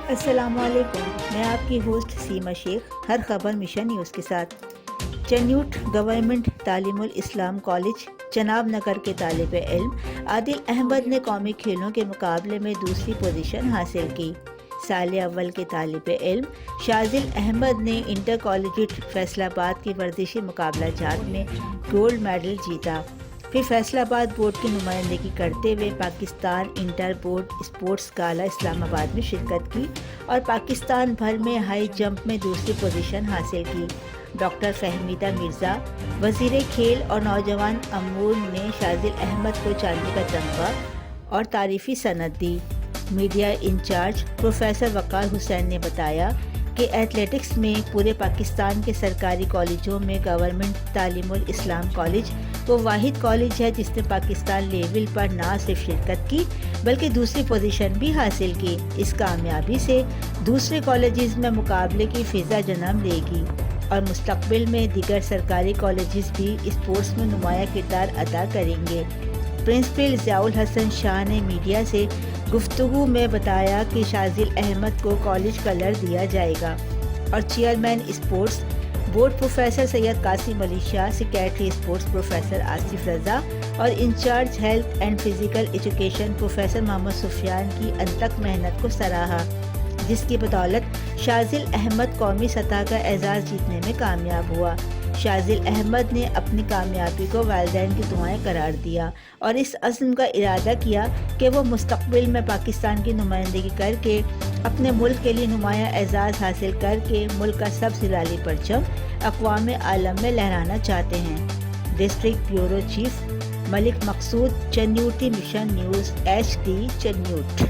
السلام علیکم، میں آپ کی ہوسٹ سیما شیخ، ہر خبر مشن نیوز کے ساتھ۔ چنیوٹ گورنمنٹ تعلیم الاسلام کالج چناب نگر کے طالب علم عادل احمد نے قومی کھیلوں کے مقابلے میں دوسری پوزیشن حاصل کی۔ سال اول کے طالب علم شاذل احمد نے انٹر کالجیٹ فیصل آباد کی ورزشی مقابلہ جات میں گولڈ میڈل جیتا۔ پھر فیصل آباد بورڈ کی نمائندگی کرتے ہوئے پاکستان انٹر بورڈ اسپورٹس گالا اسلام آباد میں شرکت کی اور پاکستان بھر میں ہائی جمپ میں دوسری پوزیشن حاصل کی۔ ڈاکٹر فہمیدہ مرزا، وزیر کھیل اور نوجوان امور نے شاذل احمد کو چاندی کا تمغہ اور تعریفی سند دی۔ میڈیا انچارج پروفیسر وقار حسین نے بتایا کہ ایتھلیٹکس میں پورے پاکستان کے سرکاری کالجوں میں گورنمنٹ تعلیم الاسلام کالج وہ واحد کالج ہے جس نے پاکستان لیول پر نہ صرف شرکت کی بلکہ دوسری پوزیشن بھی حاصل کی۔ اس کامیابی سے دوسرے کالجز میں مقابلے کی فضا جنم لے گی اور مستقبل میں دیگر سرکاری کالجز بھی اسپورٹس میں نمایاں کردار ادا کریں گے۔ پرنسپل ضیاء الحسن شاہ نے میڈیا سے گفتگو میں بتایا کہ شاذل احمد کو کالج کلر دیا جائے گا اور chairman sports board professor Syed Qasim Ali Shah, secretary sports professor Asif Raza اور in charge health and physical education professor Muhammad Sufyan کی انتھک محنت کو سراہا، جس کی بدولت شاذل احمد قومی سطح کا اعزاز جیتنے میں کامیاب ہوا۔ شاذل احمد نے اپنی کامیابی کو والدین کی دعائیں قرار دیا اور اس عزم کا ارادہ کیا کہ وہ مستقبل میں پاکستان کی نمائندگی کر کے اپنے ملک کے لیے نمایاں اعزاز حاصل کر کے ملک کا سب سے لالی پرچم اقوام عالم میں لہرانا چاہتے ہیں۔ District bureau chief Malik Maqsood, Chinioti mission news HD Chiniot.